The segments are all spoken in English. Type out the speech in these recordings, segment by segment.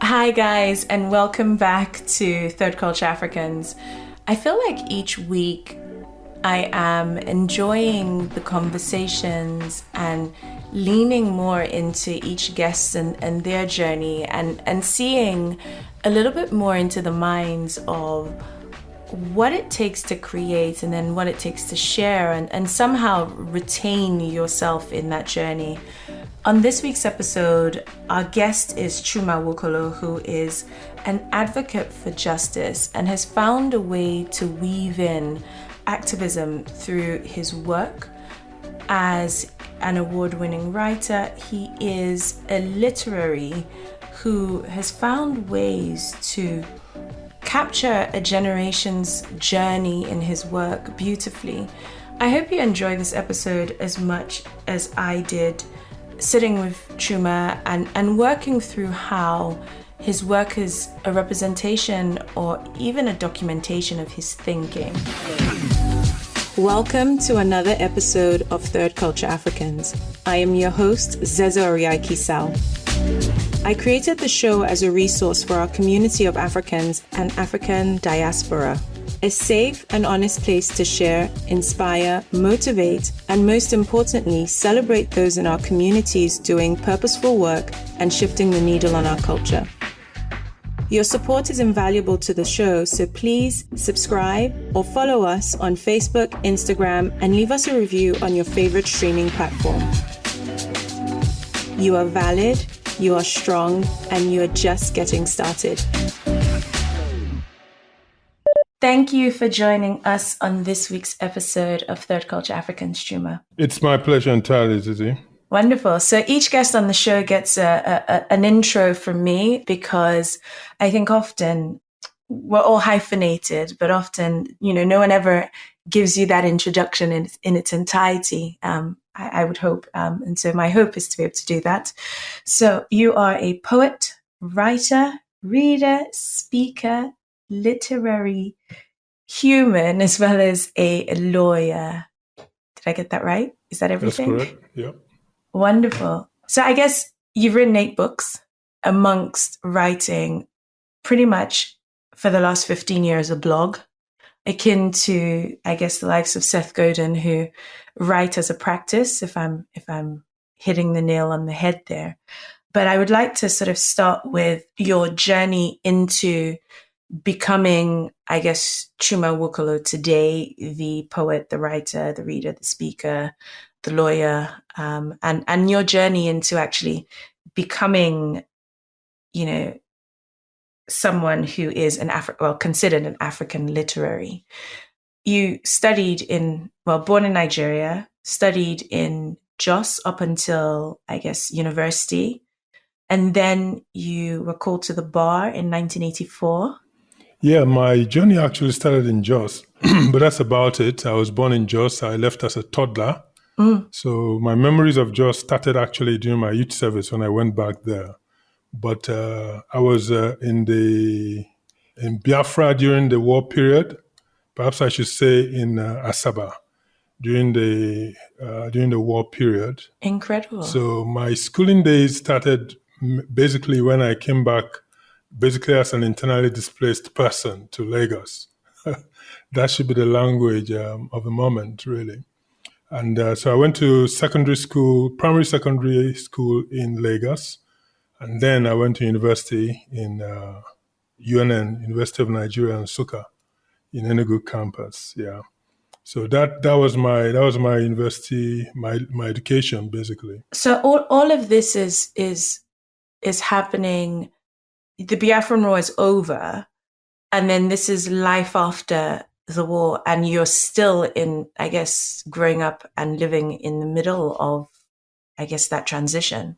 Hi, guys, and welcome back to Third Culture Africans. I feel like each week I am enjoying the conversations and leaning more into each guest and their journey and seeing a little bit more into the minds of what it takes to create and then what it takes to share and somehow retain yourself in that journey. On this week's episode, our guest is Chuma Nwokolo, who is an advocate for justice and has found a way to weave in activism through his work. As an award-winning writer, he is a literary who has found ways to capture a generation's journey in his work beautifully. I hope you enjoy this episode as much as I did sitting with Chuma and working through how his work is a representation or even a documentation of his thinking. Welcome to another episode of Third Culture Africans. I am your host, Zeze Kisao. I created the show as a resource for our community of Africans and African diaspora. A safe and honest place to share, inspire, motivate, and most importantly, celebrate those in our communities doing purposeful work and shifting the needle on our culture. Your support is invaluable to the show, so please subscribe or follow us on Facebook, Instagram, and leave us a review on your favorite streaming platform. You are valid, you are strong, and you are just getting started. Thank you for joining us on this week's episode of Third Culture Africans, Chuma. It's my pleasure entirely, Zeze. Wonderful. So each guest on the show gets an intro from me because I think often we're all hyphenated, but often, no one ever gives you that introduction in its entirety. I would hope. And so my hope is to be able to do that. So you are a poet, writer, reader, speaker, literary human, as well as a lawyer. Did I get that right? Is that everything? That's correct. Yeah. Wonderful. So I guess you've written 8 books amongst writing pretty much for the last 15 years a blog, akin to, I guess, the likes of Seth Godin, who write as a practice, if I'm hitting the nail on the head there. But I would like to sort of start with your journey into becoming, I guess, Chuma Nwokolo today, the poet, the writer, the reader, the speaker, the lawyer, and your journey into actually becoming, someone who is considered an African literary. You studied born in Nigeria, studied in Jos up until, I guess, university, and then you were called to the bar in 1984. Yeah, my journey actually started in Jos, but that's about it. I was born in Jos. I left as a toddler. So my memories of Jos started actually during my youth service when I went back there. But I was in Biafra during the war period. Perhaps I should say in Asaba during the war period. Incredible. So my schooling days started basically when I came back, basically as an internally displaced person to Lagos. That should be the language of the moment, really. And so I went to primary secondary school in Lagos. And then I went to university in UNN, University of Nigeria, Nsukka, in Enugu campus. Yeah. So that was my university, my education, basically. So all of this is happening. The Biafran War is over, and then this is life after the war, and you're still in, I guess, growing up and living in the middle of, I guess, that transition.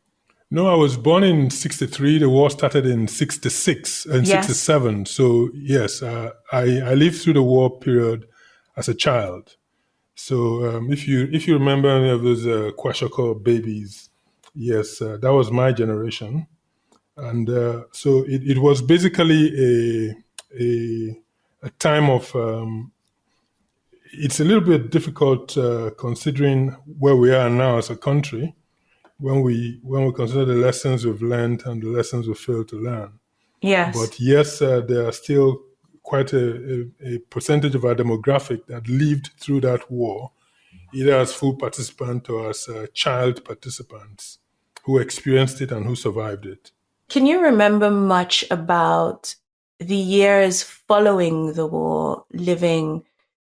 No, I was born in 1963. The war started in 1966 and 1967. So yes, I lived through the war period as a child. So if you remember any of those Kwashoko babies, yes, that was my generation. And so it was basically a time of, it's a little bit difficult considering where we are now as a country, when we consider the lessons we've learned and the lessons we failed to learn. Yes. But yes, there are still quite a percentage of our demographic that lived through that war, either as full participant or as child participants who experienced it and who survived it. Can you remember much about the years following the war, living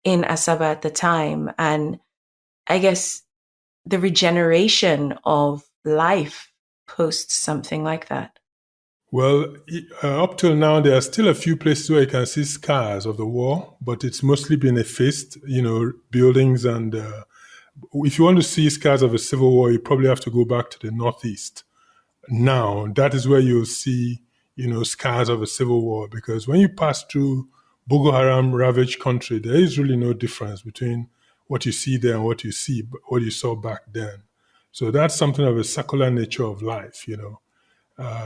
in Asaba at the time, and I guess the regeneration of life post something like that? Well, up till now, there are still a few places where you can see scars of the war, but it's mostly been effaced, buildings. And if you want to see scars of a civil war, you probably have to go back to the Northeast. Now, that is where you'll see, scars of a civil war, because when you pass through Boko Haram ravaged country, there is really no difference between what you see there and what you saw back then. So that's something of a secular nature of life,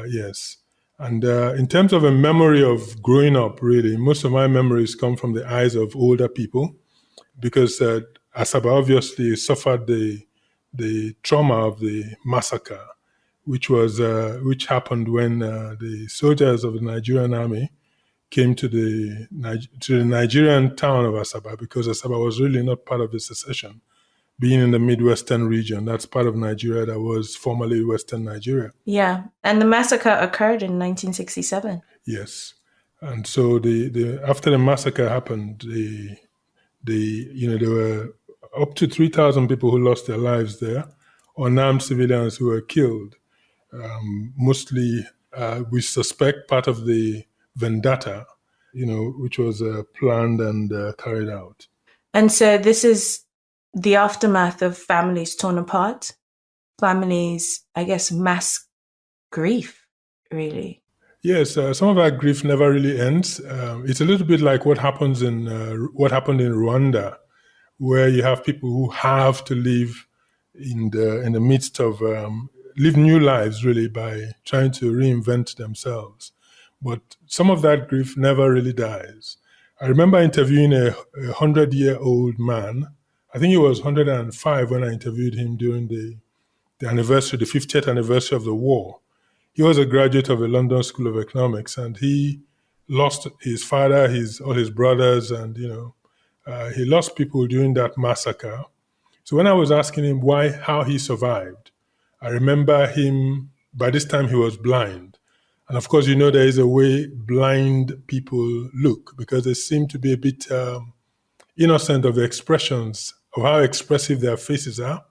yes. And in terms of a memory of growing up, really, most of my memories come from the eyes of older people, because Asaba obviously suffered the trauma of the massacre, which happened when the soldiers of the Nigerian army came to the Nigerian town of Asaba, because Asaba was really not part of the secession, being in the Midwestern region. That's part of Nigeria that was formerly Western Nigeria. Yeah, and the massacre occurred in 1967. Yes, and so the after the massacre happened, there were up to 3,000 people who lost their lives there, unarmed civilians who were killed. Mostly, we suspect part of the vendetta, which was planned and carried out. And so this is the aftermath of families torn apart, families, I guess, mass grief, really. Yes, some of our grief never really ends. It's a little bit like what happened in Rwanda, where you have people who have to live in the midst of live new lives, really, by trying to reinvent themselves. But some of that grief never really dies. I remember interviewing a 100-year-old man. I think he was 105 when I interviewed him during the 50th anniversary of the war. He was a graduate of the London School of Economics, and he lost his father, all his brothers, and he lost people during that massacre. So when I was asking him how he survived, I remember him. By this time, he was blind, and of course, there is a way blind people look, because they seem to be a bit innocent of the expressions of how expressive their faces are.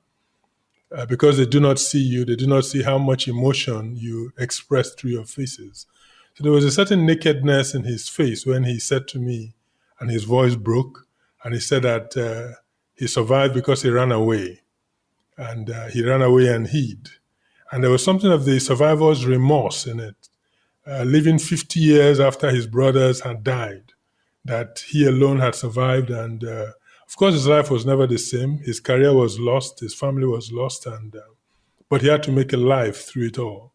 Because they do not see you, they do not see how much emotion you express through your faces. So there was a certain nakedness in his face when he said to me, and his voice broke, and he said that he survived because he ran away. And he ran away and hid. And there was something of the survivor's remorse in it, living 50 years after his brothers had died, that he alone had survived. And of course, his life was never the same. His career was lost. His family was lost. But he had to make a life through it all.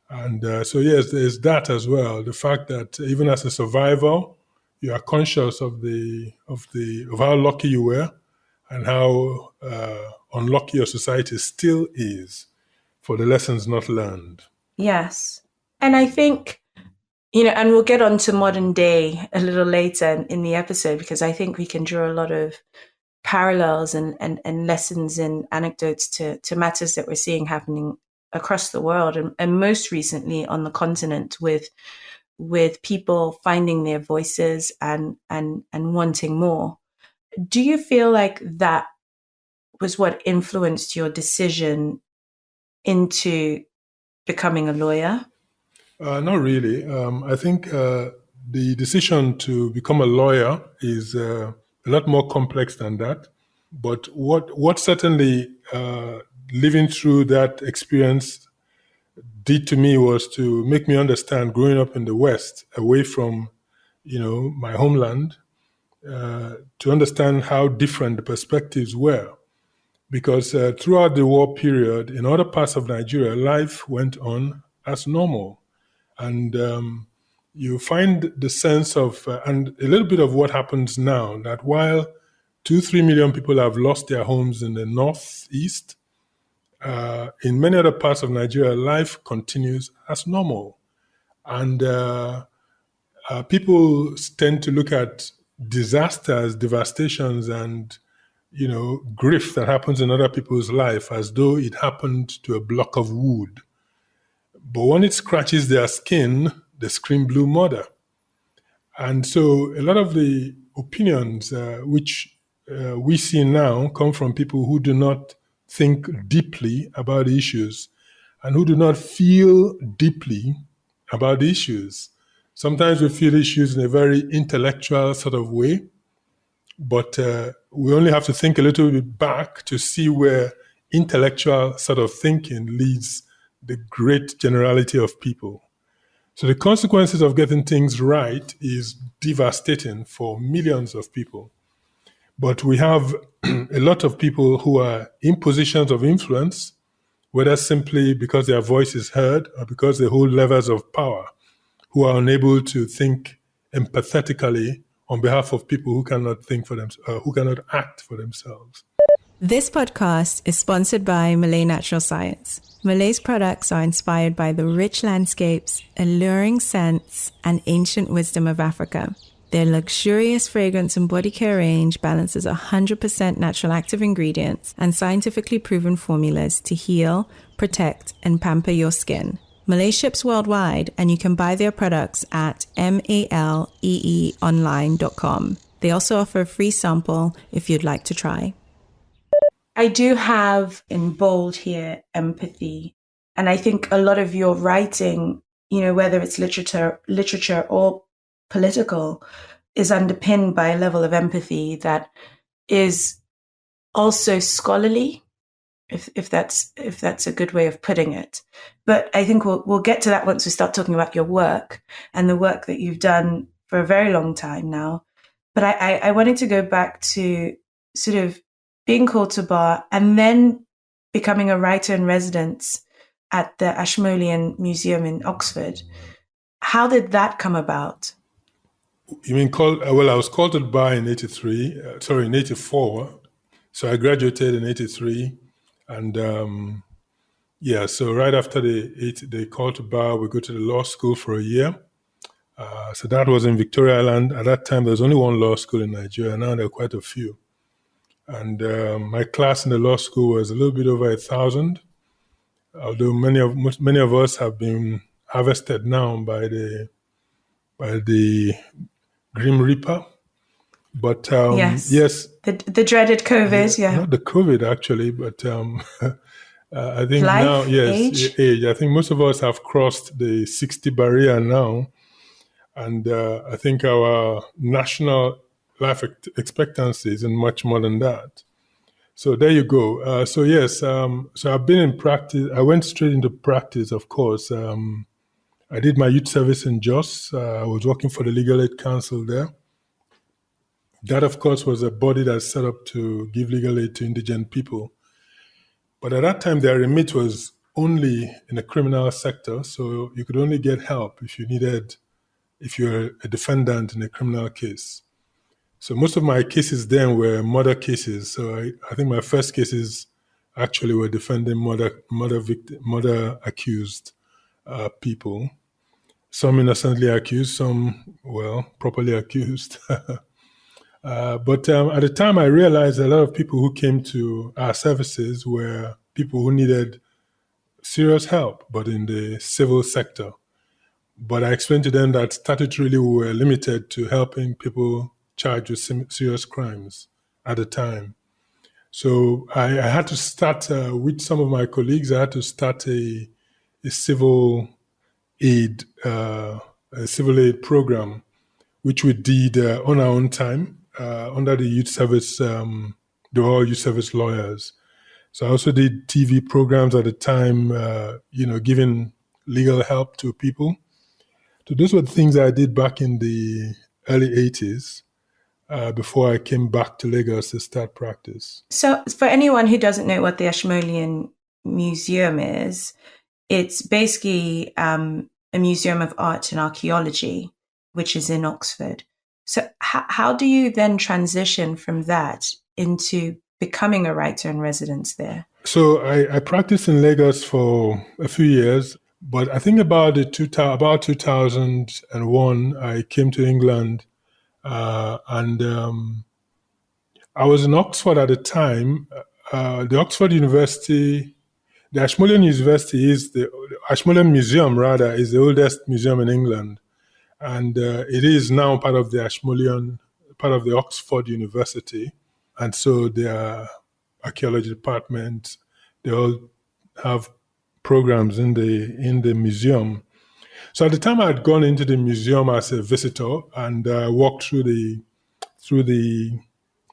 And so, yes, there's that as well. The fact that even as a survivor, you are conscious of how lucky you were and how unlucky your society still is for the lessons not learned. Yes. And I think, and we'll get on to modern day a little later in the episode, because I think we can draw a lot of parallels and lessons and anecdotes to matters that we're seeing happening across the world, and most recently on the continent with people finding their voices and wanting more. Do you feel like that was what influenced your decision into becoming a lawyer? Not really. I think the decision to become a lawyer is a lot more complex than that. But what certainly living through that experience did to me was to make me understand, growing up in the West, away from my homeland, to understand how different the perspectives were. Because throughout the war period, in other parts of Nigeria, life went on as normal. And you find the sense of, and a little bit of what happens now, that while 2-3 million people have lost their homes in the Northeast, in many other parts of Nigeria, life continues as normal. And people tend to look at disasters, devastations, and grief that happens in other people's life as though it happened to a block of wood. But when it scratches their skin, they scream blue murder. And so a lot of the opinions which we see now come from people who do not think deeply about the issues and who do not feel deeply about the issues. Sometimes we feel issues in a very intellectual sort of way, but we only have to think a little bit back to see where intellectual sort of thinking leads the great generality of people. So the consequences of getting things right is devastating for millions of people. But we have a lot of people who are in positions of influence, whether simply because their voice is heard or because they hold levers of power, who are unable to think empathetically on behalf of people who cannot think for themselves, who cannot act for themselves. This podcast is sponsored by Malay Natural Science. Malay's products are inspired by the rich landscapes, alluring scents, and ancient wisdom of Africa. Their luxurious fragrance and body care range balances 100% natural active ingredients and scientifically proven formulas to heal, protect, and pamper your skin. Malay ships worldwide, and you can buy their products at maleeonline.com. They also offer a free sample if you'd like to try. I do have in bold here empathy. And I think a lot of your writing, whether it's literature or political, is underpinned by a level of empathy that is also scholarly, if that's a good way of putting it. But I think we'll get to that once we start talking about your work and the work that you've done for a very long time now. But I wanted to go back to sort of being called to bar and then becoming a writer in residence at the Ashmolean Museum in Oxford. How did that come about? You mean well, I was called to the bar in 84. So I graduated in 83. And so right after they called to bar, we go to the law school for a year. So that was in Victoria Island. At that time, there was only one law school in Nigeria. Now there are quite a few. And my class in the law school was a little bit over 1,000, although many of us have been harvested now by the Grim Reaper. But yes, the dreaded COVID, not the COVID actually, but I think life, now, yes, age. I think most of us have crossed the 60 barrier now, and I think our national life expectancy is much more than that. So there you go. So I've been in practice. I went straight into practice, of course. I did my youth service in Jos. I was working for the Legal Aid Council there. That, of course, was a body that's set up to give legal aid to indigent people. But at that time, their remit was only in the criminal sector. So you could only get help if you're a defendant in a criminal case. So most of my cases then were murder cases. So I think my first cases actually were defending murder accused people. Some innocently accused, some, properly accused. But at the time, I realized a lot of people who came to our services were people who needed serious help, but in the civil sector. But I explained to them that statutorily we were limited to helping people charged with serious crimes at the time. So I had to start with some of my colleagues. I had to start a civil aid program, which we did on our own time under the youth service. They were all youth service lawyers. So I also did TV programs at the time, giving legal help to people. So those were the things I did back in the early 80s. Before I came back to Lagos to start practice. So for anyone who doesn't know what the Ashmolean Museum is, it's basically a museum of art and archaeology, which is in Oxford. So how do you then transition from that into becoming a writer in residence there? So I practiced in Lagos for a few years, But I think about 2001, I came to England, and I was in Oxford at the time. The Oxford University, the Ashmolean University the Ashmolean Museum rather is the oldest museum in England, and it is now part of the Oxford University, and so their archaeology department, they all have programs in the museum. So at the time, I had gone into the museum as a visitor and walked through the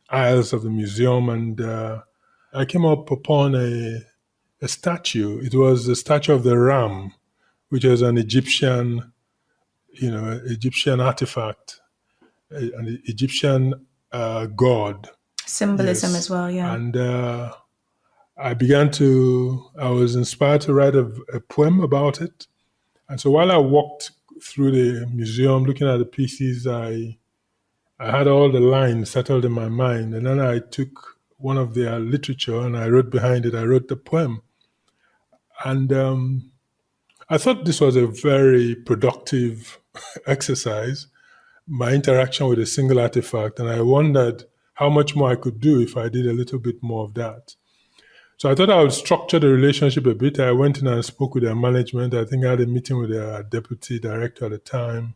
aisles of the museum, and I came up upon a statue. It was the statue of the ram, which was an Egyptian artifact, an Egyptian god. Symbolism Yes, as well, yeah. and I was inspired to write a poem about it. And so while I walked through the museum looking at the pieces, I had all the lines settled in my mind. And then I took one of their literature and I wrote behind it, I wrote the poem. And I thought this was a very productive exercise, my interaction with a single artifact. And I wondered how much more I could do if I did a little bit more of that. So I thought I would structure the relationship a bit. I went in and spoke with their management. I think I had a meeting with their deputy director at the time.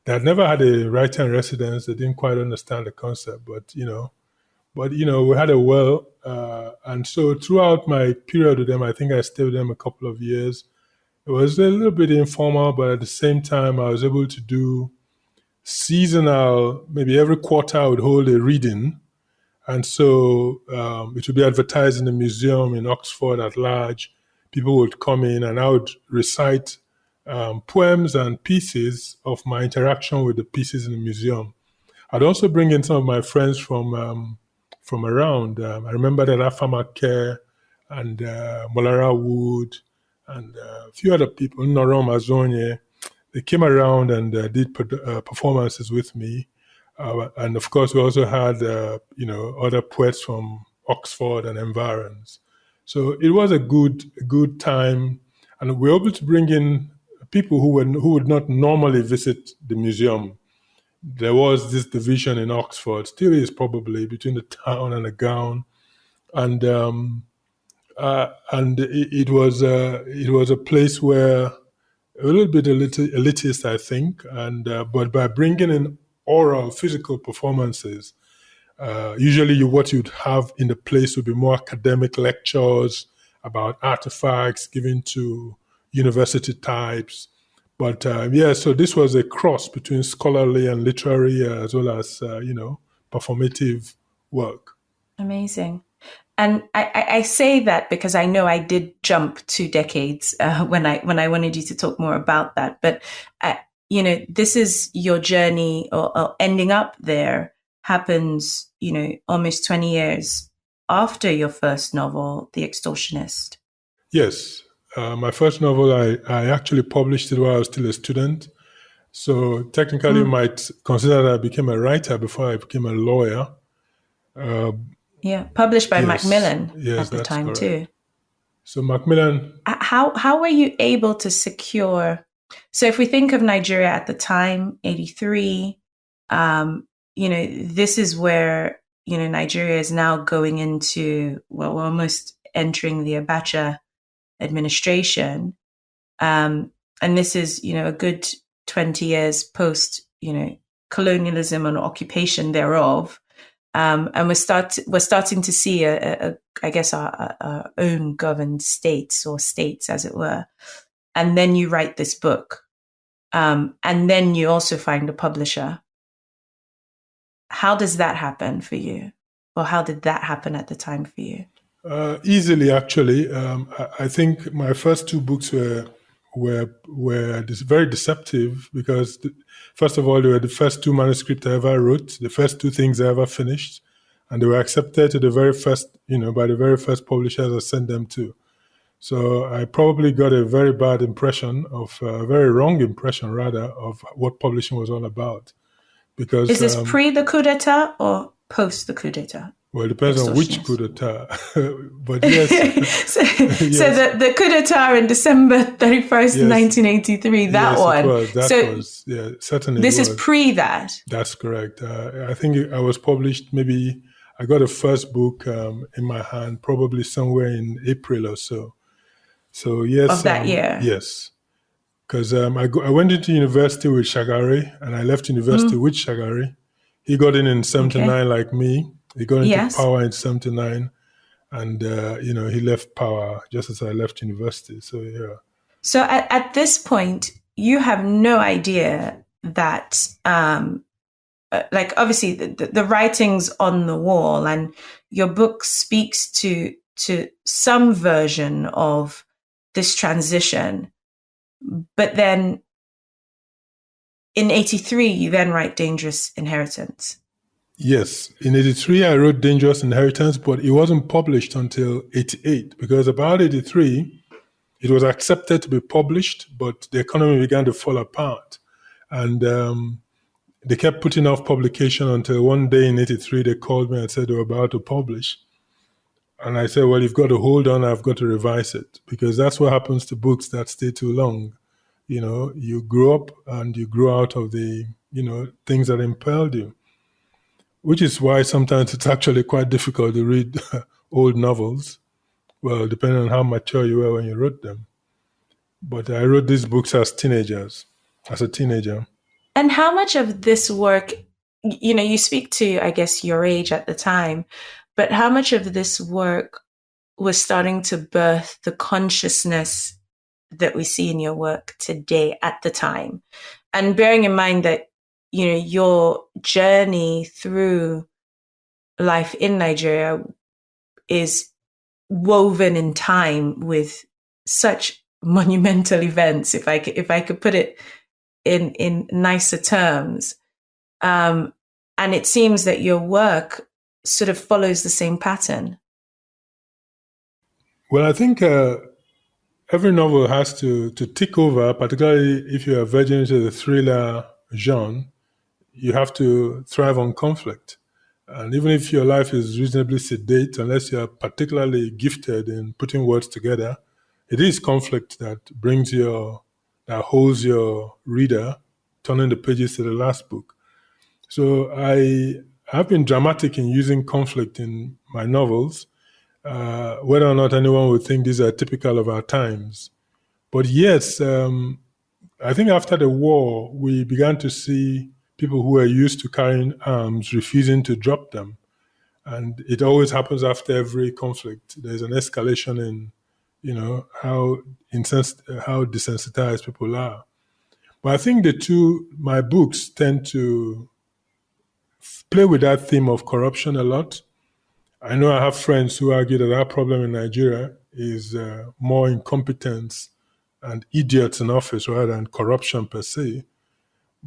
They had never had a writer in residence. They didn't quite understand the concept, but we had and so throughout my period with them, I think I stayed with them a couple of years. It was a little bit informal, but at the same time, I was able to do seasonal, maybe every quarter I would hold a reading. And so it would be advertised in the museum in Oxford at large. People would come in and I would recite poems and pieces of my interaction with the pieces in the museum. I'd also bring in some of my friends from around. I remember that Afama Care and Molara Wood and a few other people, Norom Azonye. They came around and did performances with me. And of course, we also had, other poets from Oxford and environs. So it was a good time. And we were able to bring in people who would not normally visit the museum. There was this division in Oxford, still is probably, between the town and the gown. And it was a place where a little bit elitist, I think, and but by bringing in oral, physical performances, usually what you'd have in the place would be more academic lectures about artifacts given to university types. But so this was a cross between scholarly and literary, as well as performative work. Amazing. And I say that because I know I did jump 2 decades when I wanted you to talk more about that. But this is your journey, or ending up there happens, almost 20 years after your first novel, The Extortionist. Yes. My first novel, I actually published it while I was still a student. So technically, you might consider that I became a writer before I became a lawyer. Published by Macmillan at the time correct. too. So Macmillan. How were you able to secure? So if we think of Nigeria at the time, 83, this is where Nigeria is now going into, well, we're almost entering the Abacha administration, and this is a good 20 years post colonialism and occupation thereof. And we're starting to see our own governed states, or states as it were. And then you write this book. And then you also find a publisher. How does that happen for you? Or how did that happen at the time for you? Easily, actually. I think my first 2 books were very deceptive because, first of all, they were the first 2 manuscripts I ever wrote, the first 2 things I ever finished, and they were accepted to the very first, by the very first publishers I sent them to. So I probably got a very bad impression a very wrong impression rather, of what publishing was all about. Because is this pre the coup d'etat or post the coup d'etat? Well, it depends on which coup extortionists. d'etat. But yes, So yes, the coup d'etat in December 31st, yes, 1983, that yes, it one. was. That So was, yeah, certainly it this is was. pre that. That's correct. I think I was published maybe, I got a first book in my hand probably somewhere in April or so. So Of yes, that year. yes. Because I went into university with Shagari and I left university with Shagari. He got in Okay. 79 like me. He got into Yes. power in 79 and, he left power just as I left university. So, yeah. So at this point, you have no idea that, like, obviously, the writings on the wall and your book speaks to some version of this transition. But then in 83, you then write Dangerous Inheritance. Yes. In 83, I wrote Dangerous Inheritance, but it wasn't published until 88 because about 83, it was accepted to be published, but the economy began to fall apart. And they kept putting off publication until one day in 83, they called me and said they were about to publish. And I said, well, you've got to hold on. I've got to revise it because that's what happens to books that stay too long. You grow up and you grow out of the, things that impelled you, which is why sometimes it's actually quite difficult to read old novels. Well, depending on how mature you were when you wrote them. But I wrote these books as a teenager. And how much of this work, you speak to, I guess, your age at the time, but how much of this work was starting to birth the consciousness that we see in your work today at the time? And bearing in mind that, your journey through life in Nigeria is woven in time with such monumental events, if I could put it in nicer terms. And it seems that your work sort of follows the same pattern. Well, I think every novel has to tick over, particularly if you are verging into the thriller genre. You have to thrive on conflict. And even if your life is reasonably sedate, unless you're particularly gifted in putting words together, it is conflict that that holds your reader, turning the pages to the last book. So I have been dramatic in using conflict in my novels, whether or not anyone would think these are typical of our times. But yes, I think after the war, we began to see people who were used to carrying arms refusing to drop them. And it always happens after every conflict. There's an escalation in, how desensitized people are. But I think my books tend to play with that theme of corruption a lot. I know I have friends who argue that our problem in Nigeria is more incompetence and idiots in office rather than corruption per se.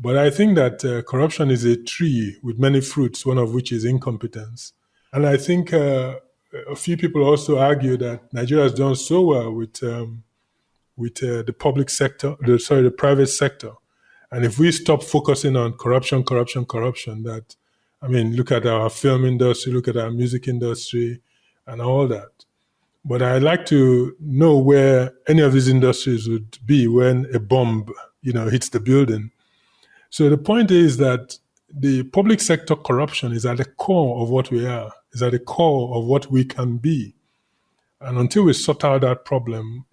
But I think that corruption is a tree with many fruits, one of which is incompetence. And I think a few people also argue that Nigeria has done so well with the public sector, the private sector. And if we stop focusing on corruption, look at our film industry, look at our music industry, and all that. But I'd like to know where any of these industries would be when a bomb, hits the building. So the point is that the public sector corruption is at the core of what we are, is at the core of what we can be. And until we sort out that problem,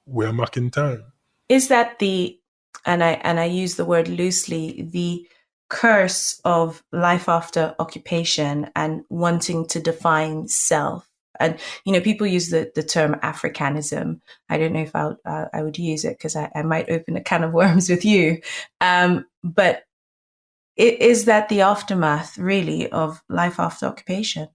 we're marking time. Is that and I use the word loosely, the curse of life after occupation and wanting to define self? And, people use the term Africanism. I don't know if I would use it because I might open a can of worms with you. But is that the aftermath, really, of life after occupation?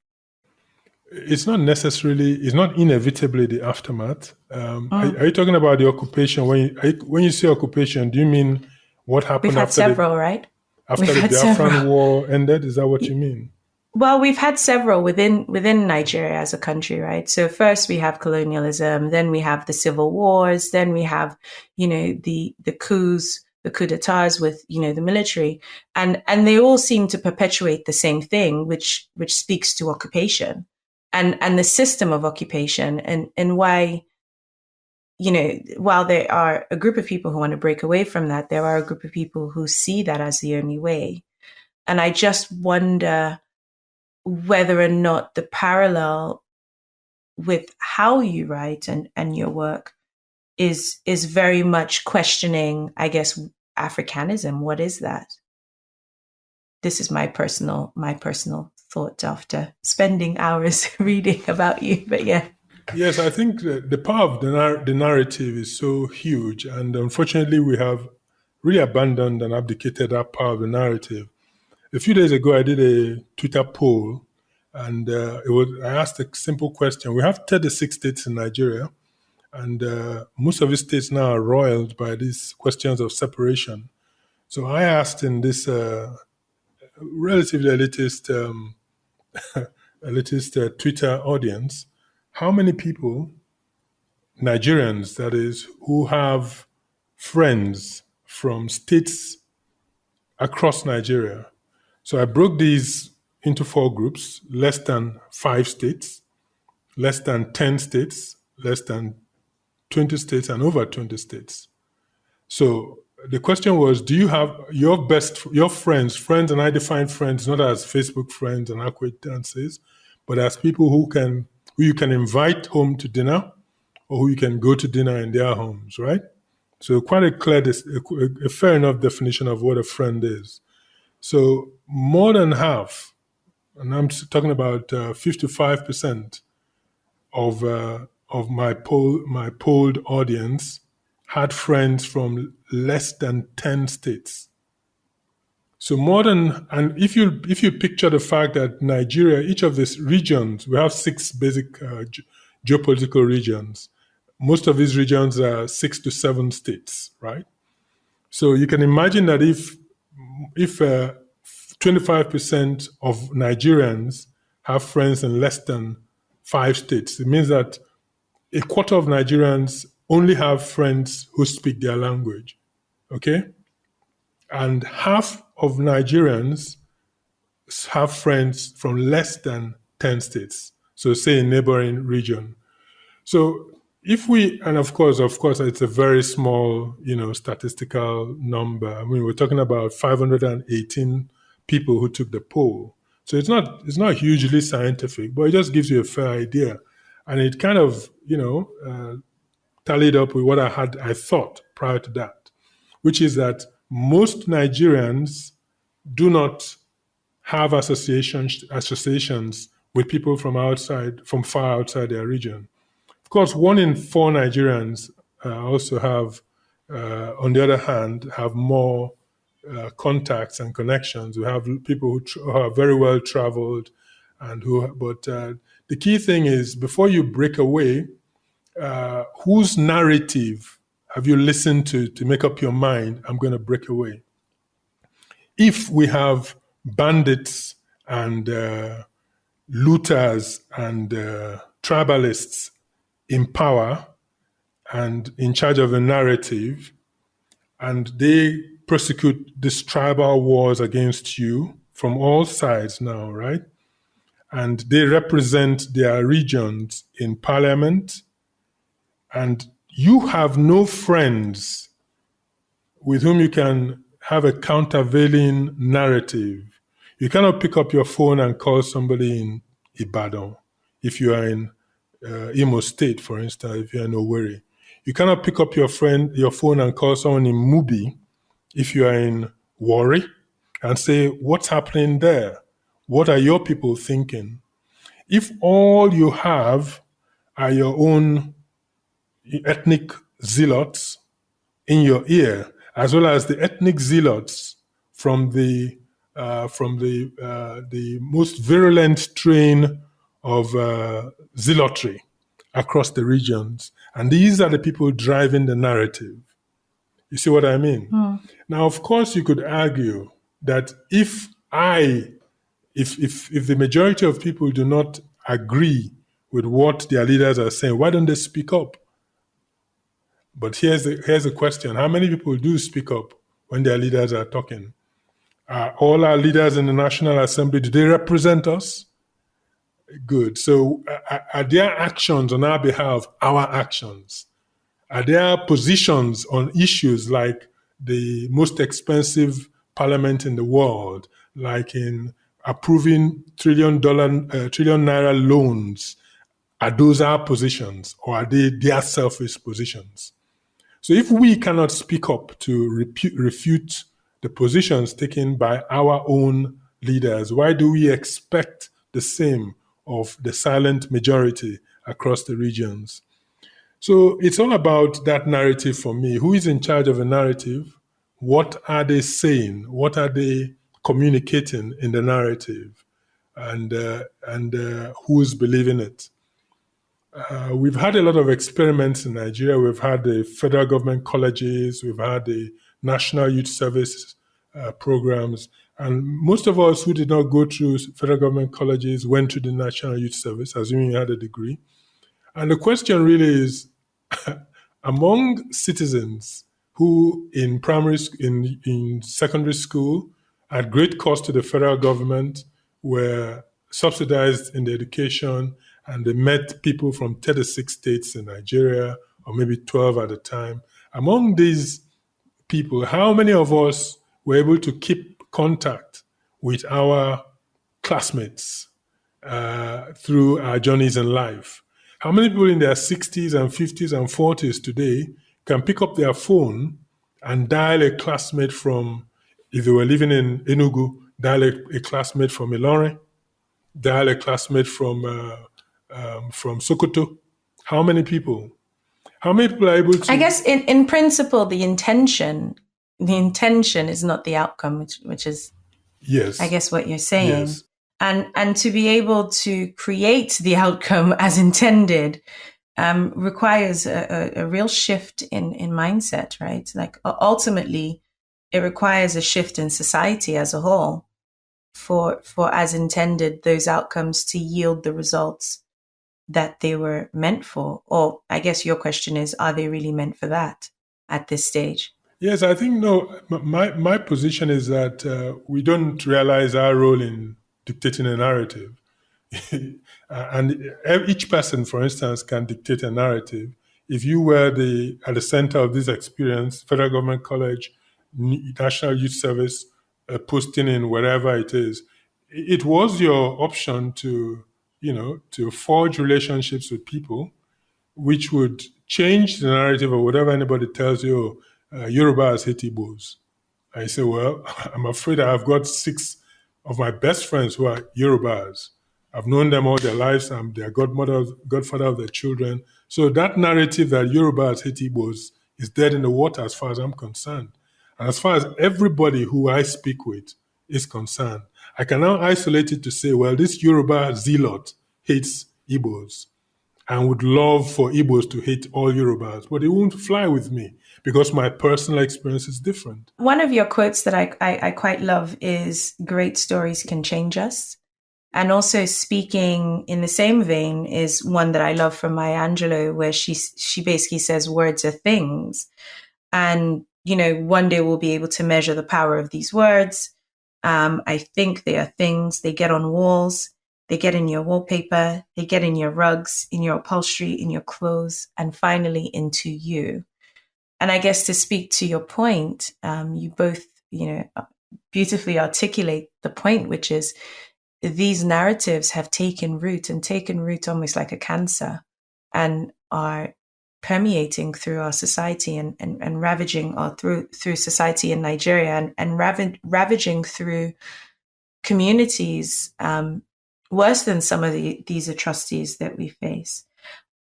It's not inevitably the aftermath. Are you talking about the occupation? When you say occupation, do you mean what happened We've had several, right? After the Biafran War ended? Is that what you mean? Well, we've had several within Nigeria as a country, right? So first we have colonialism, then we have the civil wars, then we have, the coups the coup d'etats with, the military, and they all seem to perpetuate the same thing, which speaks to occupation and the system of occupation, and why, while there are a group of people who want to break away from that, there are a group of people who see that as the only way. And I just wonder whether or not the parallel with how you write and your work is very much questioning, I guess, Africanism. What is that? This is my personal thought after spending hours reading about you. But yeah. Yes, I think the power of the narrative is so huge, and unfortunately, we have really abandoned and abdicated that power of the narrative. A few days ago, I did a Twitter poll, and I asked a simple question. We have 36 states in Nigeria, and most of these states now are roiled by these questions of separation. So I asked in this relatively elitist Twitter audience, how many people, Nigerians that is, who have friends from states across Nigeria. So I broke these into 4 groups: less than 5 states, less than 10 states, less than 20 states, and over 20 states. So the question was, do you have your friends, and I define friends not as Facebook friends and acquaintances, but as people who you can invite home to dinner, or who you can go to dinner in their homes, right? So quite a fair enough definition of what a friend is. So more than half, and I'm talking about 55% of my polled audience had friends from less than 10 states. So and if you picture the fact that Nigeria, each of these regions, we have 6 basic geopolitical regions. Most of these regions are 6 to 7 states, right? So you can imagine that if 25% of Nigerians have friends in less than 5 states, it means that a quarter of Nigerians only have friends who speak their language, okay? And half of Nigerians have friends from less than 10 states, so say a neighboring region. So and of course, it's a very small, statistical number. I mean, we're talking about 518 people who took the poll. So it's not hugely scientific, but it just gives you a fair idea. And it kind of, tallied up with what I thought prior to that, which is that most Nigerians do not have associations with people from far outside their region. Of course, 1 in 4 Nigerians also have, on the other hand, have more contacts and connections. We have people who are very well traveled, but the key thing is, before you break away, whose narrative have you listened to make up your mind, I'm going to break away? If we have bandits and looters and tribalists in power and in charge of a narrative, and they prosecute these tribal wars against you from all sides now, right? And they represent their regions in parliament, and you have no friends with whom you can have a countervailing narrative. You cannot pick up your phone and call somebody in Ibadan if you are in Imo State, for instance, if you're in Owerri. You cannot pick up your phone and call someone in Mubi if you are in Warri and say, what's happening there? What are your people thinking? If all you have are your own ethnic zealots in your ear, as well as the ethnic zealots from the most virulent strain of zealotry across the regions. And these are the people driving the narrative. You see what I mean? Now, of course, you could argue that if the majority of people do not agree with what their leaders are saying, why don't they speak up? But here's the question. How many people do speak up when their leaders are talking? All our leaders in the National Assembly, do they represent us? Good. So are their actions on our behalf our actions? Are there positions on issues like the most expensive parliament in the world, like in approving trillion naira loans? Are those our positions, or are they their selfish positions? So if we cannot speak up to refute the positions taken by our own leaders, why do we expect the same of the silent majority across the regions? So it's all about that narrative for me. Who is in charge of the narrative? What are they saying? What are they communicating in the narrative? And who's believing it? We've had a lot of experiments in Nigeria. We've had the federal government colleges, we've had the National Youth Service programs, and most of us who did not go through federal government colleges went to the National Youth Service, assuming you had a degree. And the question really is, among citizens who in in secondary school, at great cost to the federal government, were subsidized in their education, and they met people from 36 states in Nigeria, or maybe 12 at the time. Among these people, how many of us were able to keep contact with our classmates through our journeys in life? How many people in their 60s and 50s and 40s today can pick up their phone and dial a classmate from, if they were living in Enugu, dial a classmate from Ilorin, dial a classmate from Sokoto? How many people? How many people are able to? I guess in principle, the intention is not the outcome, which is, yes, I guess what you're saying. Yes. And to be able to create the outcome as intended requires a real shift in mindset, right? Like ultimately, it requires a shift in society as a whole for as intended those outcomes to yield the results that they were meant for. Or I guess your question is, are they really meant for that at this stage? Yes, I think no. My position is that we don't realize our role in dictating a narrative. And each person, for instance, can dictate a narrative. If you were at the center of this experience, federal government college, National Youth Service, posting in wherever it is, it was your option to forge relationships with people, which would change the narrative of whatever anybody tells you. Yoruba has hate Igbos. I say, well, I'm afraid I've got 6 of my best friends who are Yorubas. I've known them all their lives. I'm their godfather of their children. So that narrative that Yorubas hate Igbos is dead in the water as far as I'm concerned. And as far as everybody who I speak with is concerned, I can now isolate it to say, well, this Yoruba zealot hates Igbos and would love for Igbos to hate all Yorubas, but it won't fly with me because my personal experience is different. One of your quotes that I quite love is, great stories can change us. And also, speaking in the same vein, is one that I love from Maya Angelou, where she basically says words are things. And, one day we'll be able to measure the power of these words. I think they are things. They get on walls. They get in your wallpaper. They get in your rugs, in your upholstery, in your clothes, and finally into you. And I guess to speak to your point, you both, beautifully articulate the point, which is these narratives have taken root almost like a cancer, and are permeating through our society and ravaging through society in Nigeria and ravaging through communities, worse than some of these atrocities that we face.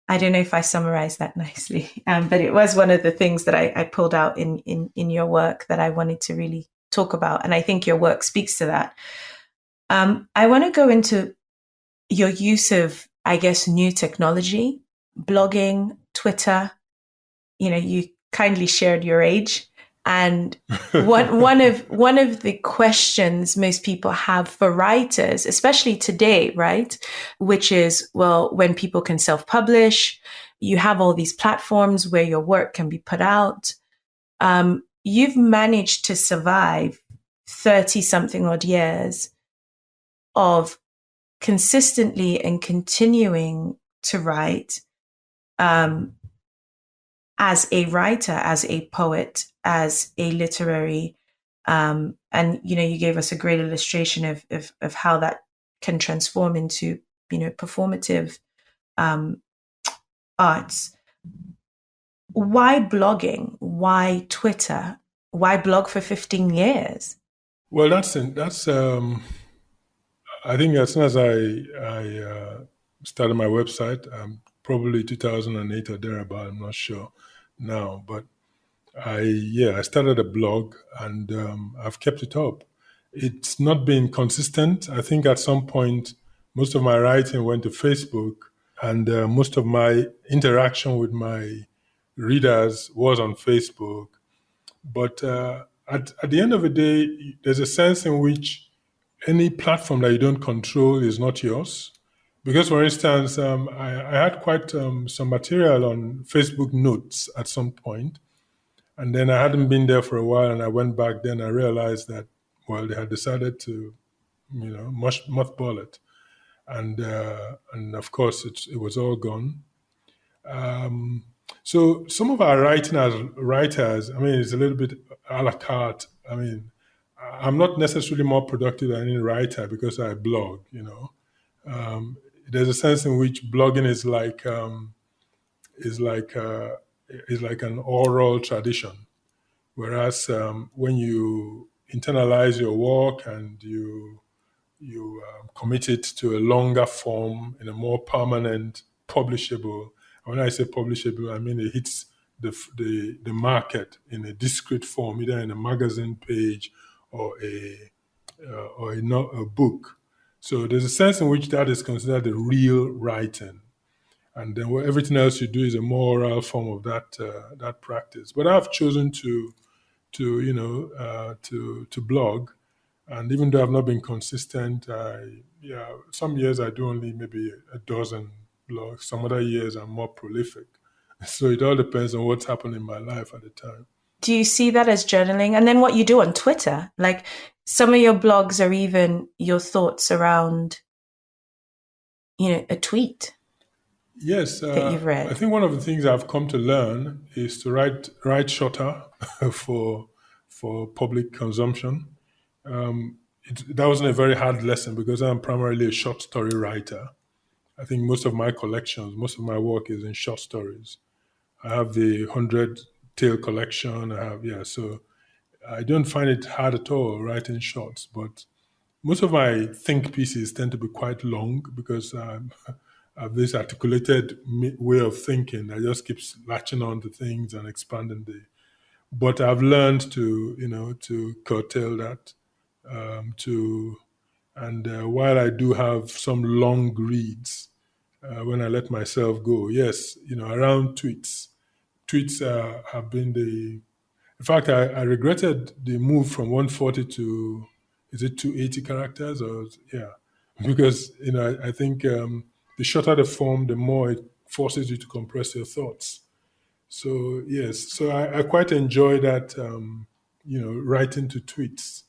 I don't know if I summarized that nicely, but it was one of the things that I pulled out in your work that I wanted to really talk about. And I think your work speaks to that. I want to go into your use of, I guess, new technology, blogging, Twitter. You kindly shared your age. And one of the questions most people have for writers, especially today, right, which is, well, when people can self-publish, you have all these platforms where your work can be put out. you've managed to survive 30 something odd years of consistently and continuing to write, as a writer, as a poet, as a literary, and you gave us a great illustration of how that can transform into performative arts. Why blogging? Why Twitter? Why blog for 15 years? Well, that's I think as soon as I started my website, probably 2008 or thereabout, I'm not sure now, but I started a blog, and I've kept it up. It's not been consistent. I think at some point, most of my writing went to Facebook, and most of my interaction with my readers was on Facebook. But at the end of the day, there's a sense in which any platform that you don't control is not yours. Because, for instance, I had quite some material on Facebook Notes at some point, and then I hadn't been there for a while, and I went back. Then I realized that, well, they had decided to, mothball it, and of course it was all gone. So some of our writing as writers, I mean, it's a little bit a la carte. I mean, I'm not necessarily more productive than any writer because I blog. There's a sense in which blogging is like an oral tradition, whereas when you internalize your work and you commit it to a longer form in a more permanent, publishable. When I say publishable, I mean it hits the market in a discrete form, either in a magazine page or a book. So there's a sense in which that is considered the real writing, and then everything else you do is a more oral form of that practice. But I've chosen to blog. And even though I've not been consistent, some years I do only maybe a dozen blogs. Some other years I'm more prolific. So it all depends on what's happening in my life at the time. Do you see that as journaling? And then what you do on Twitter? Like, some of your blogs are even your thoughts around, a tweet. Yes, that you've read. I think one of the things I've come to learn is to write shorter for public consumption. That wasn't a very hard lesson because I'm primarily a short story writer. I think most of my work is in short stories. I have the 100 Tale collection. So I don't find it hard at all writing shorts, but most of my think pieces tend to be quite long because I have this articulated way of thinking that just keeps latching on to things and expanding but I've learned to curtail that. While I do have some long reads when I let myself go, yes, around tweets. Tweets have been in fact, I regretted the move from 140 to, is it 280 characters because, I think the shorter the form, the more it forces you to compress your thoughts. So, yes, so I quite enjoy that, writing to tweets,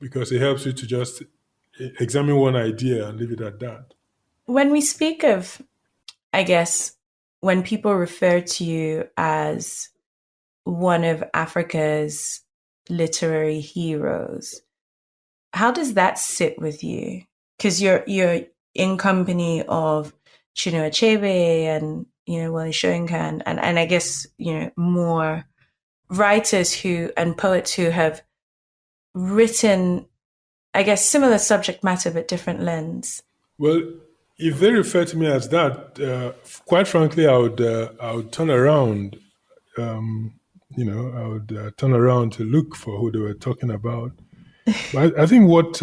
because it helps you to just examine one idea and leave it at that. When we speak of, I guess, when people refer to you as one of Africa's literary heroes, how does that sit with you? Because you're in company of Chinua Achebe and Wale Soyinka and I guess more writers and poets who have written, I guess, similar subject matter but different lens. Well, if they refer to me as that, quite frankly, I would turn around. I would turn around to look for who they were talking about. But I think what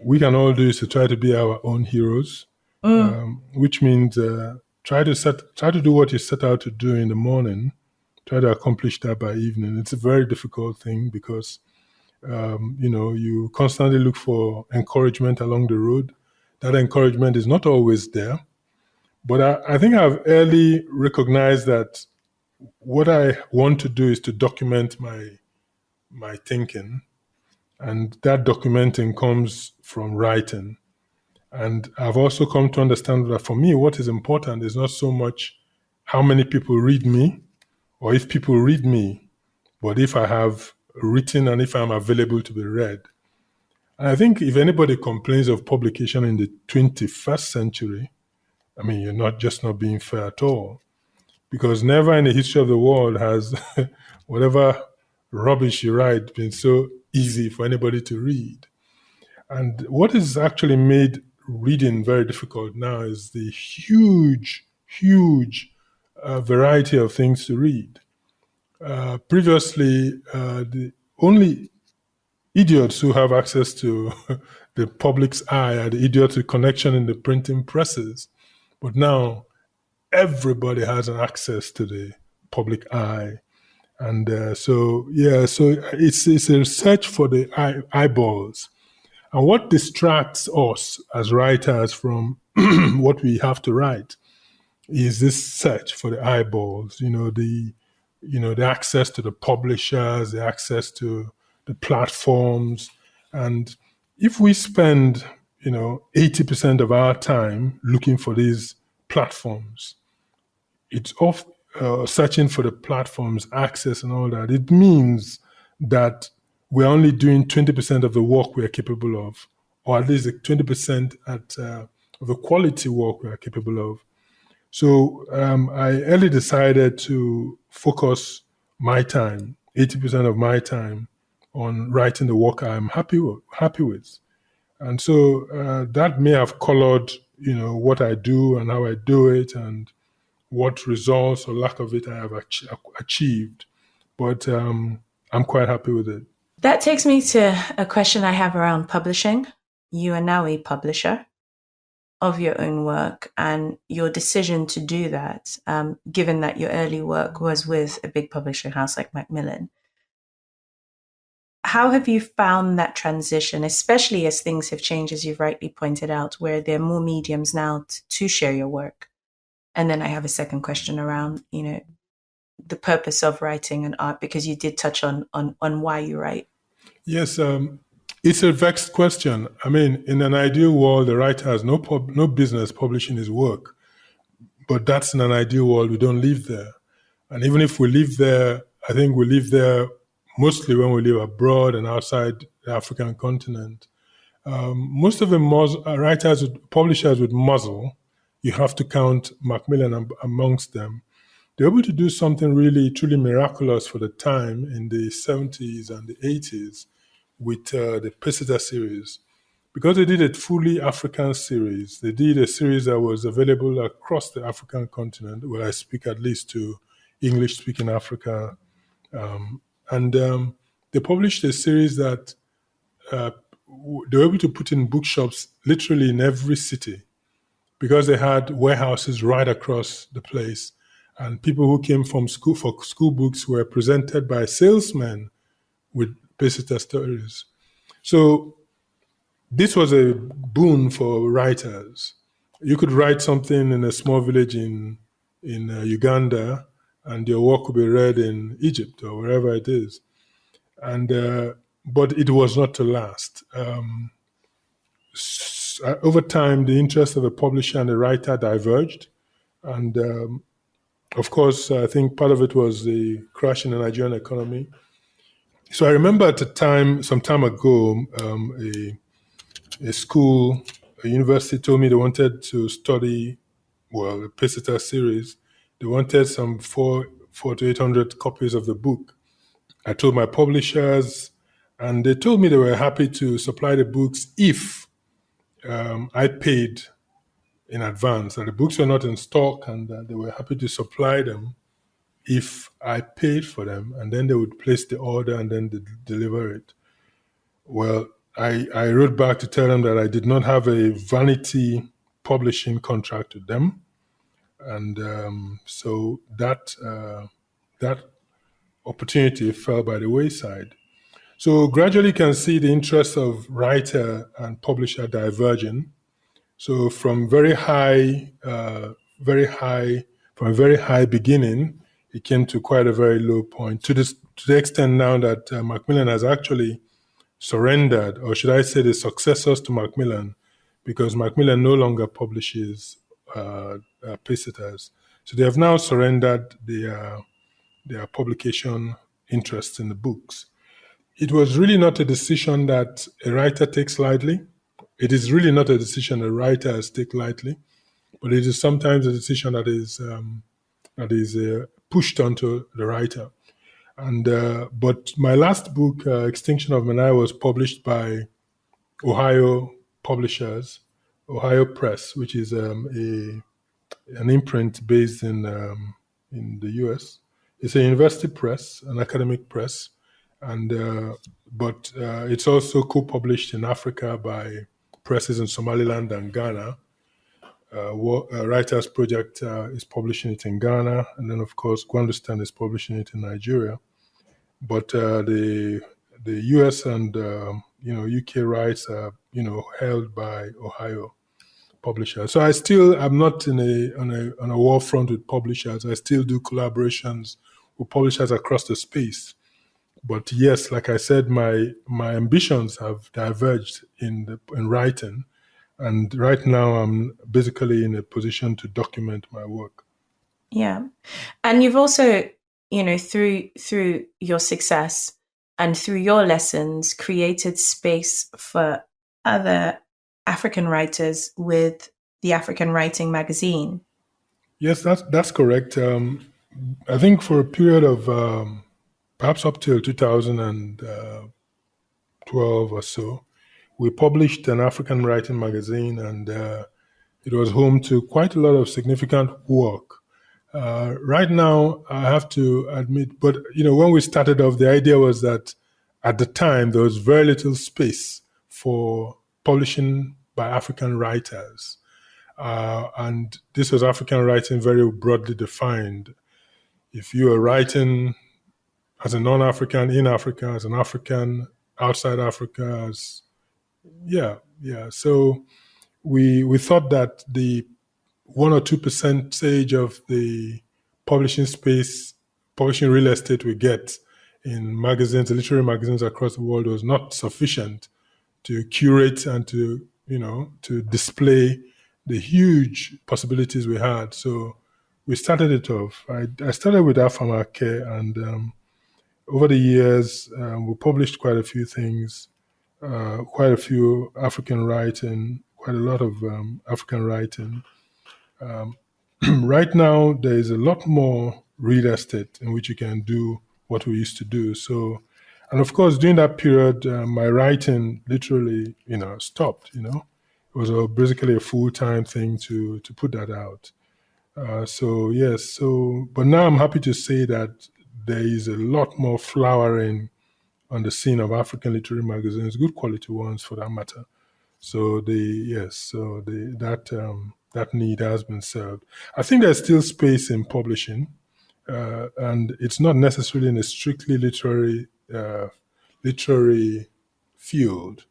we can all do is to try to be our own heroes, which means try to do what you set out to do in the morning. Try to accomplish that by evening. It's a very difficult thing because you constantly look for encouragement along the road. That encouragement is not always there. But I think I've early recognized that what I want to do is to document my thinking. And that documenting comes from writing. And I've also come to understand that for me, what is important is not so much how many people read me or if people read me, but if I have written and if I'm available to be read. And I think if anybody complains of publication in the 21st century, I mean, you're not being fair at all. Because never in the history of the world has whatever rubbish you write been so easy for anybody to read. And what has actually made reading very difficult now is the huge variety of things to read. Previously, the only idiots who have access to the public's eye are the idiots with connection in the printing presses. But now everybody has an access to the public eye. And so it's a search for the eyeballs. And what distracts us as writers from what we have to write is this search for the eyeballs, the access to the publishers, the access to the platforms. And if we spend, 80% of our time looking for these platforms, it's off searching for the platforms, access and all that. It means that we're only doing 20% of the work we are capable of, or at least 20% of the quality work we are capable of. So I early decided to focus my time, 80% of my time, on writing the work I'm happy with. And so that may have colored, what I do and how I do it and what results or lack of it I have achieved. But I'm quite happy with it. That takes me to a question I have around publishing. You are now a publisher of your own work, and your decision to do that, given that your early work was with a big publishing house like Macmillan. How have you found that transition, especially as things have changed, as you've rightly pointed out, where there are more mediums now to share your work? And then I have a second question around, the purpose of writing and art, because you did touch on why you write. Yes, it's a vexed question. I mean, in an ideal world, the writer has no business publishing his work. But that's in an ideal world. We don't live there. And even if we live there, I think we live there mostly when we live abroad and outside the African continent. Most of the publishers with muzzle, you have to count Macmillan amongst them. They were able to do something really, truly miraculous for the time in the 70s and the 80s with the Peseta series. Because they did a fully African series, they did a series that was available across the African continent, where I speak at least to English-speaking Africa. They published a series that they were able to put in bookshops literally in every city because they had warehouses right across the place. And people who came from school for school books were presented by salesmen with Peseta stories. So this was a boon for writers. You could write something in a small village in Uganda, and your work could be read in Egypt or wherever it is. And but it was not to last. Over time, the interest of the publisher and the writer diverged, and of course, I think part of it was the crash in the Nigerian economy. So I remember at the time, some time ago, a university told me they wanted to study, the Peseta series. They wanted some 400 to 800 copies of the book. I told my publishers, and they told me they were happy to supply the books if I paid in advance. And the books were not in stock, and they were happy to supply them if I paid for them, and then they would place the order and then deliver it. Well, I wrote back to tell them that I did not have a vanity publishing contract with them. And so that opportunity fell by the wayside. So gradually you can see the interests of writer and publisher diverging. So from a very high beginning, it came to quite a very low point to to the extent now that Macmillan has actually surrendered, or should I say the successors to Macmillan, because Macmillan no longer publishes Pacesetters. So they have now surrendered their publication interests in the books. It was really not a decision that a writer takes lightly. It is really not a decision a writer has taken lightly, but it is sometimes a decision that is pushed onto the writer. And but my last book, Extinction of Menai, was published by Ohio Publishers, Ohio Press, which is an imprint based in the U.S. It's a university press, an academic press, and but it's also co-published in Africa by presses in Somaliland and Ghana. Writers Project is publishing it in Ghana, and then of course Gwandustan is publishing it in Nigeria. But the U.S. and UK rights are held by Ohio publishers. So I still am not on a war front with publishers. I still do collaborations with publishers across the space. But yes, like I said, my ambitions have diverged in writing, and right now I'm basically in a position to document my work. Yeah, and you've also, through your success and through your lessons, created space for other African writers with the African Writing magazine. Yes, that's correct. I think for a period of perhaps up till 2012 or so, we published an African Writing magazine, and it was home to quite a lot of significant work. Right now, I have to admit, but when we started off, the idea was that at the time there was very little space for publishing by African writers. And this was African writing very broadly defined. If you are writing as a non-African in Africa, as an African outside Africa, So we thought that the 1 or 2% of the publishing space, publishing real estate we get in magazines, literary magazines across the world was not sufficient to curate and to display the huge possibilities we had. So we started it off. I started with Afamake, and over the years we published quite a few things, quite a few African writing, quite a lot of African writing. Right now, there is a lot more real estate in which you can do what we used to do. So, and of course, during that period, my writing literally, stopped. It was basically a full-time thing to put that out. So yes, but now I'm happy to say that there is a lot more flowering on the scene of African literary magazines, good quality ones for that matter. So that need has been served. I think there's still space in publishing, and it's not necessarily in a strictly literary field.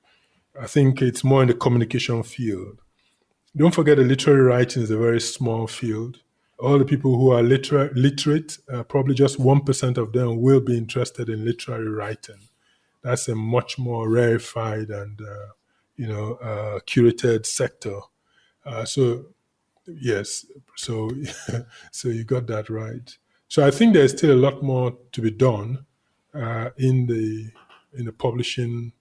I think it's more in the communication field. Don't forget that literary writing is a very small field. All the people who are literate, probably just 1% of them will be interested in literary writing. That's a much more rarefied and curated sector. So yes, so you got that right. So I think there's still a lot more to be done in the publishing,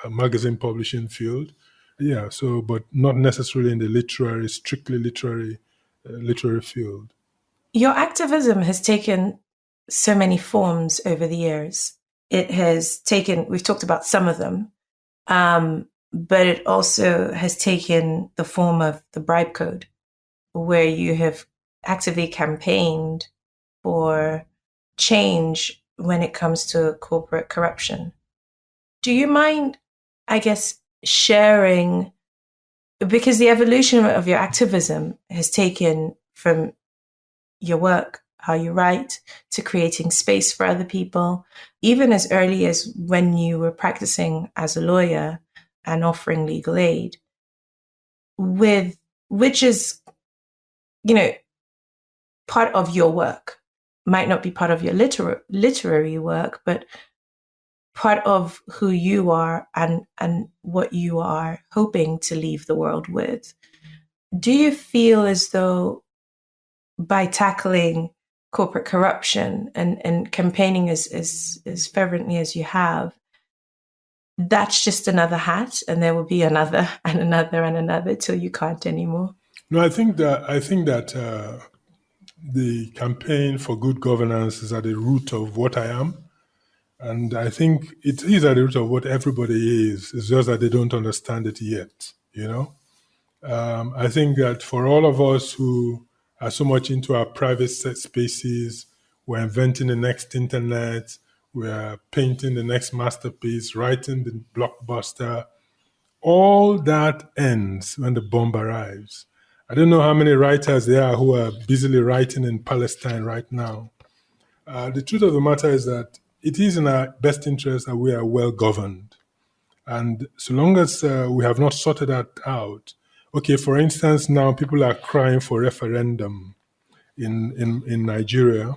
magazine publishing field. Yeah. So, but not necessarily in the strictly literary field. Your activism has taken so many forms over the years. It has taken, we've talked about some of them, but it also has taken the form of the BribeCode, where you have actively campaigned for change when it comes to corporate corruption. Do you mind, I guess, sharing, because the evolution of your activism has taken from your work, how you write, to creating space for other people, even as early as when you were practicing as a lawyer and offering legal aid, which is, part of your work. might not be part of your literary work, but part of who you are and what you are hoping to leave the world with. Do you feel as though by tackling corporate corruption and campaigning as fervently as you have, that's just another hat, and there will be another and another and another till you can't anymore? No, I think that the campaign for good governance is at the root of what I am. And I think it is at the root of what everybody is. It's just that they don't understand it yet, I think that for all of us who are so much into our private spaces, we're inventing the next internet, we're painting the next masterpiece, writing the blockbuster, all that ends when the bomb arrives. I don't know how many writers there are who are busily writing in Palestine right now. The truth of the matter is that it is in our best interest that we are well governed. And so long as we have not sorted that out, okay, for instance, now people are crying for referendum in Nigeria.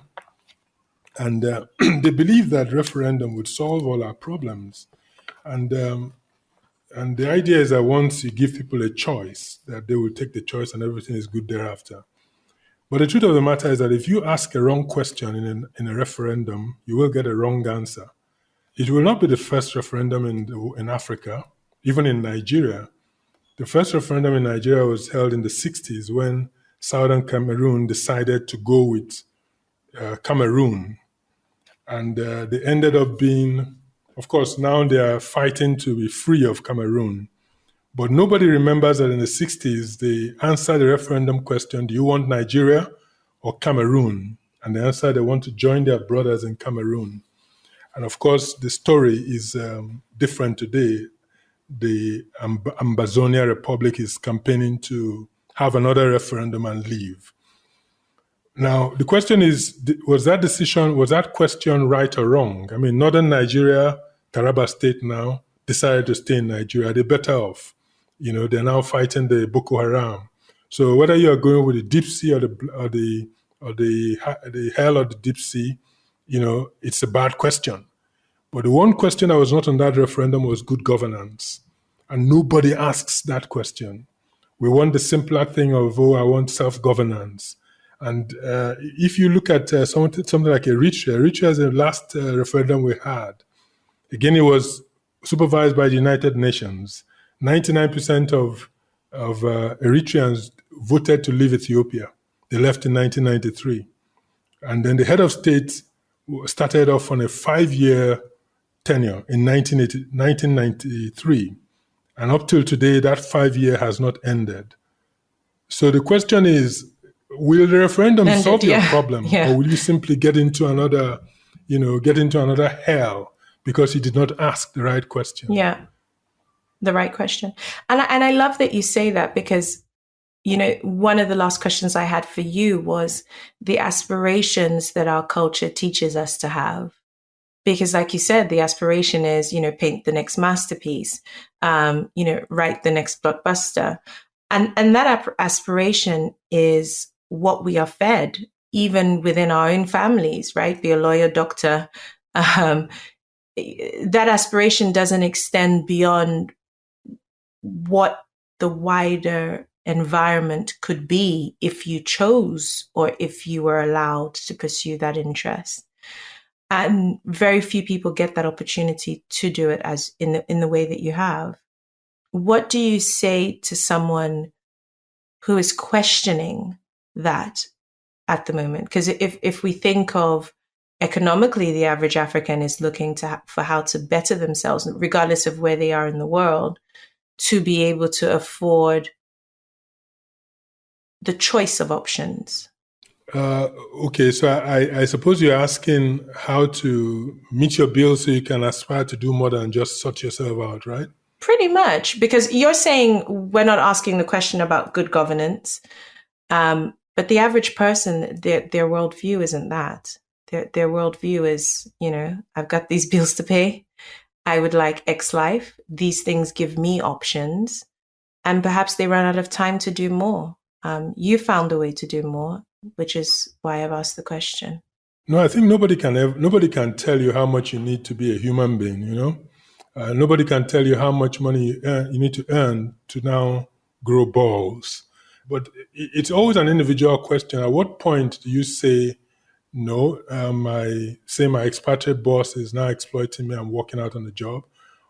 And they believe that referendum would solve all our problems. And the idea is that once you give people a choice, that they will take the choice and everything is good thereafter. But the truth of the matter is that if you ask a wrong question in a referendum, you will get a wrong answer. It will not be the first referendum in Africa, even in Nigeria. The first referendum in Nigeria was held in the 60s when Southern Cameroon decided to go with Cameroon. And they ended up being, of course, now they are fighting to be free of Cameroon. But nobody remembers that in the 60s, they answered the referendum question, do you want Nigeria or Cameroon? And they answered they want to join their brothers in Cameroon. And of course, the story is different today. The Ambazonia Republic is campaigning to have another referendum and leave. Now, the question is, was that question right or wrong? I mean, northern Nigeria, Taraba State now, decided to stay in Nigeria. They're better off. They're now fighting the Boko Haram. So whether you are going with the deep sea or the hell of the deep sea, it's a bad question. But the one question that was not on that referendum was good governance. And nobody asks that question. We want the simpler thing of, I want self-governance. And if you look at something like Eritrea is the last referendum we had. Again, it was supervised by the United Nations. 99% of Eritreans voted to leave Ethiopia. They left in 1993. And then the head of state started off on a 5-year tenure in 1993. And up till today, that 5-year has not ended. So the question is, will the referendum solve your problem? Or will you simply get into another hell because you did not ask the right question? Yeah. The right question. And I love that you say that because, one of the last questions I had for you was the aspirations that our culture teaches us to have. Because like you said, the aspiration is, paint the next masterpiece, write the next blockbuster. And that aspiration is what we are fed, even within our own families, right? Be a lawyer, doctor. That aspiration doesn't extend beyond what the wider environment could be if you chose or if you were allowed to pursue that interest. And very few people get that opportunity to do it as in the way that you have. What do you say to someone who is questioning that at the moment? Because if we think of economically, the average African is looking for how to better themselves, regardless of where they are in the world, to be able to afford the choice of options. Okay, so I suppose you're asking how to meet your bills so you can aspire to do more than just sort yourself out, right? Pretty much, because you're saying we're not asking the question about good governance, but the average person, their worldview isn't that. Their worldview is, I've got these bills to pay. I would like X life. These things give me options. And perhaps they run out of time to do more. You found a way to do more, which is why I've asked the question. No, I think nobody can tell you how much you need to be a human being. Nobody can tell you how much money you need to earn to now grow balls. But it's always an individual question. At what point do you say, no, my expatriate boss is now exploiting me, I'm walking out on the job.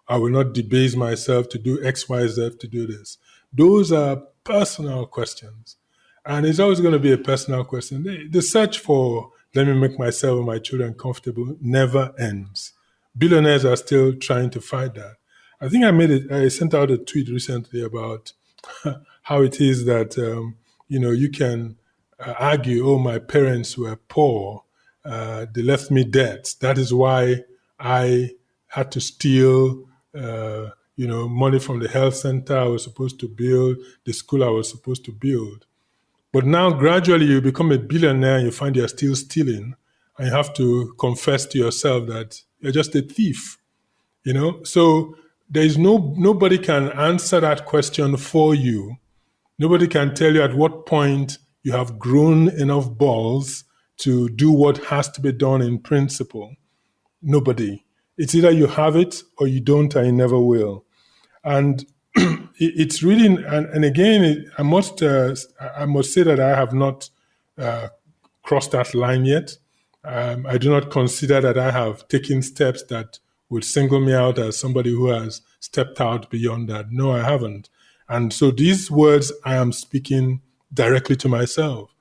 I will not debase myself to do X, Y, Z to do this. Those are personal questions. And it's always going to be a personal question. The search for, let me make myself and my children comfortable, never ends. Billionaires are still trying to fight that. I think I sent out a tweet recently about how it is that, you can argue, oh, my parents were poor, they left me debt. That is why I had to steal, money from the health center I was supposed to build, the school I was supposed to build. But now gradually you become a billionaire and you find you're still stealing, and you have to confess to yourself that you're just a thief. So nobody can answer that question for you. Nobody can tell you at what point you have grown enough balls to do what has to be done in principle. Nobody. It's either you have it or you don't, and you never will. And it's really, and again, I must say that I have not crossed that line yet. I do not consider that I have taken steps that would single me out as somebody who has stepped out beyond that. No, I haven't. And so these words I am speaking directly to myself.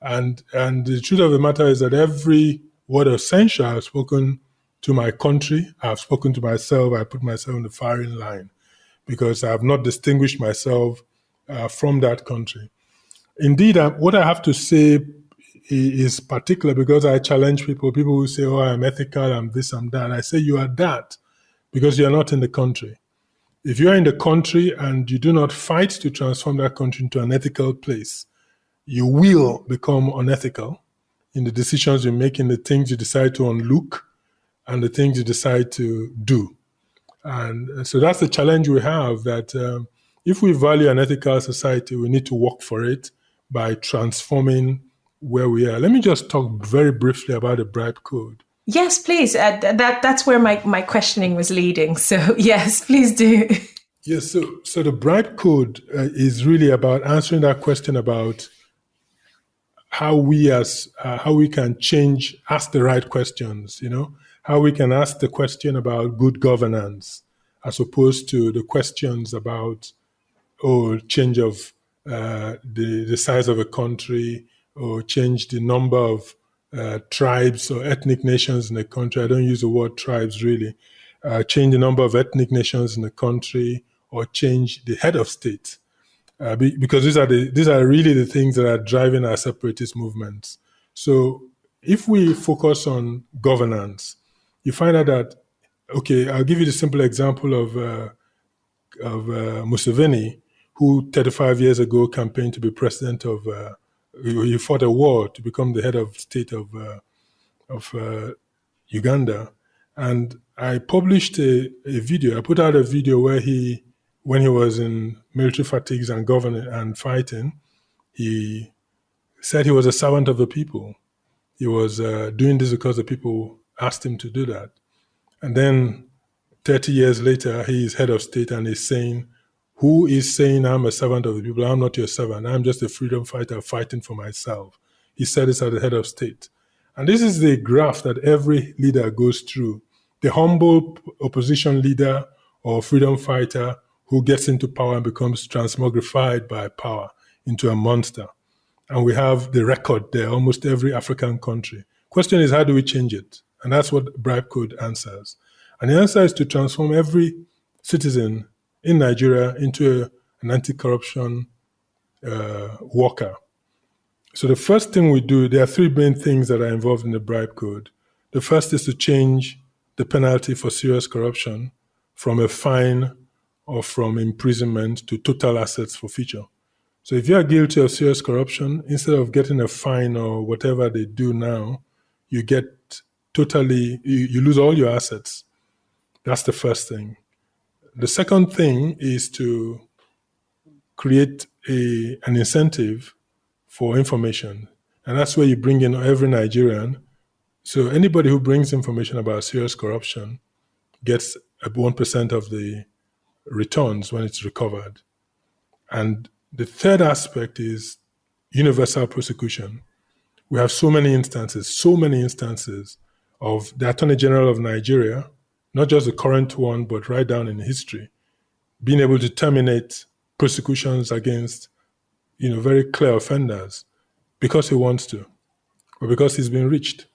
And the truth of the matter is that every word of censure I've spoken to my country, I've spoken to myself, I put myself in the firing line because I have not distinguished myself from that country. Indeed, what I have to say is particular because I challenge people who say, oh, I'm ethical, I'm this, I'm that. I say you are that because you're not in the country. If you're in the country and you do not fight to transform that country into an ethical place, you will become unethical in the decisions you make, in the things you decide to unlook, and the things you decide to do. And so that's the challenge we have, that if we value an ethical society, we need to work for it by transforming where we are. Let me just talk very briefly about the BribeCode. Yes, please. That's where my questioning was leading. So yes, please do. Yes, so the BribeCode is really about answering that question about how we can change, ask the right questions, how we can ask the question about good governance as opposed to the questions about, change of the size of a country, or change the number of tribes or ethnic nations in a country. I don't use the word tribes really. Change the number of ethnic nations in a country, or change the head of state. Because these are really the things that are driving our separatist movements. So if we focus on governance, you find out that, okay, I'll give you the simple example of Museveni, who 35 years ago campaigned to be president of, he fought a war to become the head of state of Uganda. And I published a video, I put out a video where when he was in military fatigues and governing and fighting, he said he was a servant of the people. He was doing this because the people asked him to do that. And then 30 years later, he is head of state and is saying, who is saying I'm a servant of the people? I'm not your servant. I'm just a freedom fighter fighting for myself. He said this as the head of state. And this is the graph that every leader goes through. The humble opposition leader or freedom fighter who gets into power and becomes transmogrified by power into a monster. And we have the record there, almost every African country. Question is, how do we change it? And that's what BribeCode answers. And the answer is to transform every citizen in Nigeria into an anti-corruption worker. So the first thing we do, there are three main things that are involved in the BribeCode. The first is to change the penalty for serious corruption from a fine or from imprisonment to total assets forfeiture. So if you are guilty of serious corruption, instead of getting a fine or whatever they do now, you get you lose all your assets. That's the first thing. The second thing is to create an incentive for information. And that's where you bring in every Nigerian So anybody who brings information about serious corruption gets 1% of the returns when it's recovered. And the third aspect is universal prosecution. We have so many instances of the Attorney General of Nigeria, not just the current one, but right down in history, being able to terminate prosecutions against, very clear offenders because he wants to, or because he's been reached.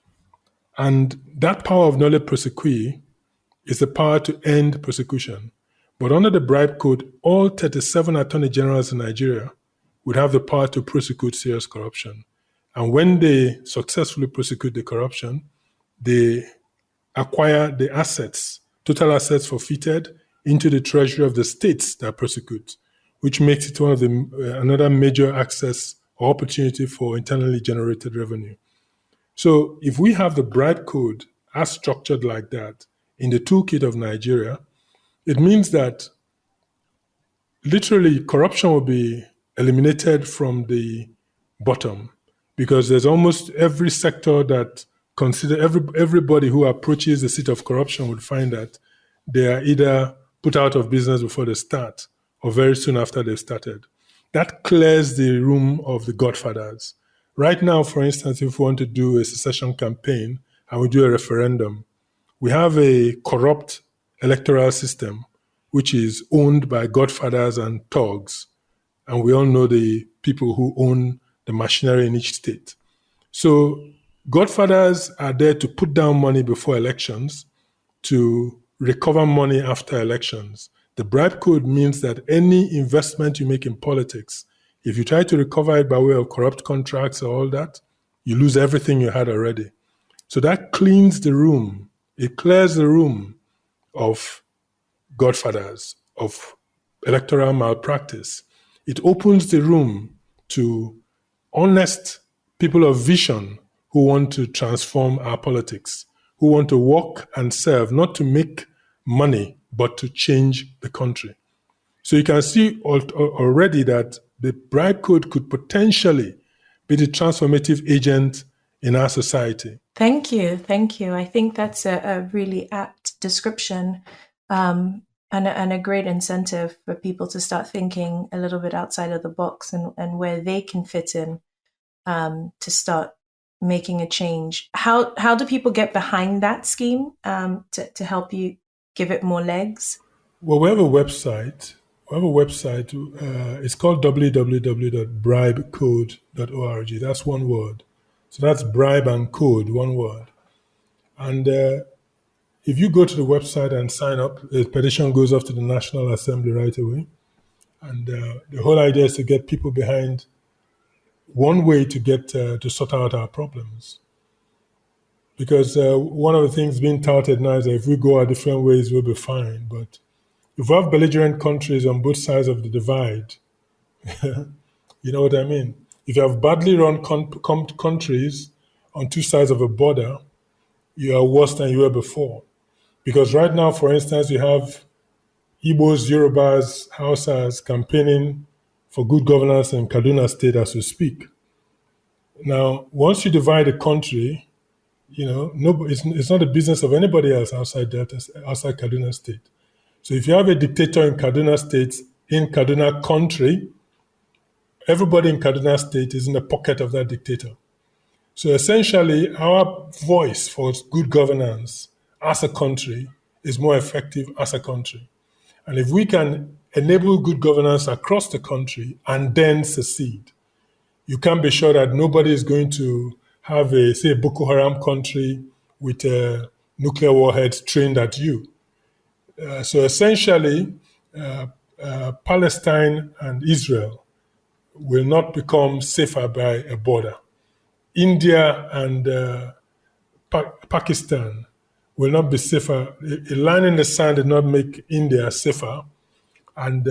And that power of nolle prosequi is the power to end prosecution. But under the BribeCode, all 37 attorney generals in Nigeria would have the power to prosecute serious corruption. And when they successfully prosecute the corruption, they acquire the assets, total assets forfeited, into the treasury of the states that prosecute, which makes it one of the another major access or opportunity for internally generated revenue. So if we have the BribeCode as structured like that in the toolkit of Nigeria, it means that literally corruption will be eliminated from the bottom, because there's almost every sector that everybody who approaches the seat of corruption would find that they are either put out of business before they start or very soon after they've started. That clears the room of the godfathers. Right now, for instance, if we want to do a secession campaign and we do a referendum, we have a corrupt electoral system which is owned by godfathers and thugs. And we all know the people who own the machinery in each state. So godfathers are there to put down money before elections, to recover money after elections. The BribeCode means that any investment you make in politics, if you try to recover it by way of corrupt contracts or all that, you lose everything you had already. So that cleans the room. It clears the room of godfathers, of electoral malpractice. It opens the room to honest people of vision who want to transform our politics, who want to work and serve, not to make money, but to change the country. So you can see already that the BribeCode could potentially be the transformative agent in our society. Thank you. I think that's a really apt description, and a great incentive for people to start thinking a little bit outside of the box and where they can fit in, to start making a change. How do people get behind that scheme, to help you give it more legs? Well, we have a website. It's called www.bribecode.org. That's one word. So that's bribe and code, one word. And if you go to the website and sign up, the petition goes off to the National Assembly right away. And the whole idea is to get people behind one way to get to sort out our problems. Because one of the things being touted now is that if we go our different ways, we'll be fine. But if we have belligerent countries on both sides of the divide, you know what I mean? If you have badly run countries on two sides of a border, you are worse than you were before. Because right now, for instance, you have Igbos, Yorubas, Hausas campaigning for good governance in Kaduna State as we speak. Now, once you divide a country, it's not the business of anybody else outside Kaduna State. So if you have a dictator in Kaduna State, in Kaduna country, everybody in Kaduna State is in the pocket of that dictator. So essentially, our voice for good governance as a country is more effective as a country. And if we can enable good governance across the country and then secede, you can be sure that nobody is going to have a Boko Haram country with nuclear warheads trained at you. So essentially, Palestine and Israel will not become safer by a border. India and Pakistan will not be safer. A line in the sand did not make India safer. And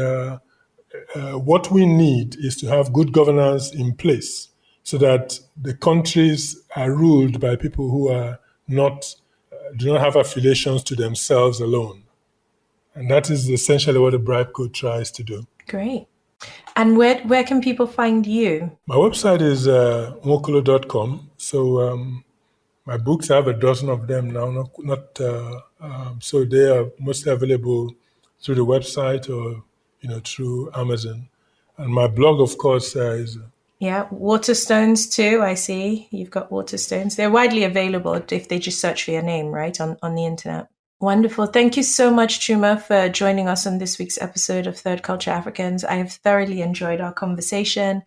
what we need is to have good governance in place so that the countries are ruled by people who are do not have affiliations to themselves alone. And that is essentially what the BribeCode tries to do. Great. And where can people find you? My website is nwokolo.com. So My books, I have a dozen of them now. So they are mostly available through the website or through Amazon. And my blog, of course, is. Yeah, Waterstones too, I see. You've got Waterstones. They're widely available if they just search for your name, right, on the internet. Wonderful. Thank you so much, Chuma, for joining us on this week's episode of Third Culture Africans. I have thoroughly enjoyed our conversation,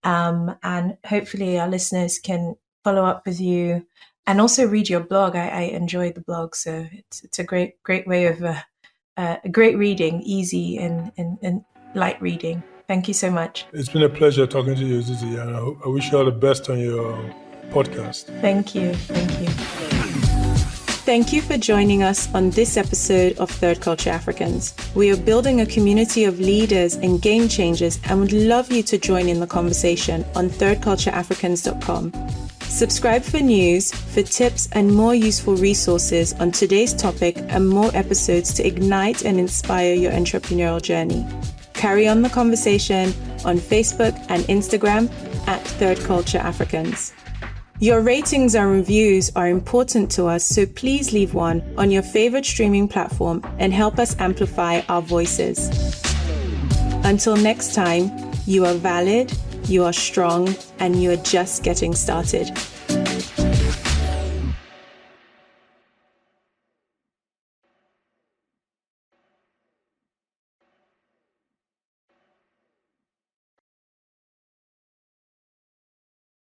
and hopefully our listeners can follow up with you and also read your blog. I enjoyed the blog, so it's a great way of great reading, easy and light reading. Thank you so much. It's been a pleasure talking to you, Zeze, and I wish you all the best on your podcast. Thank you. Thank you for joining us on this episode of Third Culture Africans. We are building a community of leaders and game changers and would love you to join in the conversation on thirdcultureafricans.com. Subscribe for news, for tips and more useful resources on today's topic and more episodes to ignite and inspire your entrepreneurial journey. Carry on the conversation on Facebook and Instagram at Third Culture Africans. Your ratings and reviews are important to us, so please leave one on your favorite streaming platform and help us amplify our voices. Until next time, you are valid, you are strong, and you are just getting started.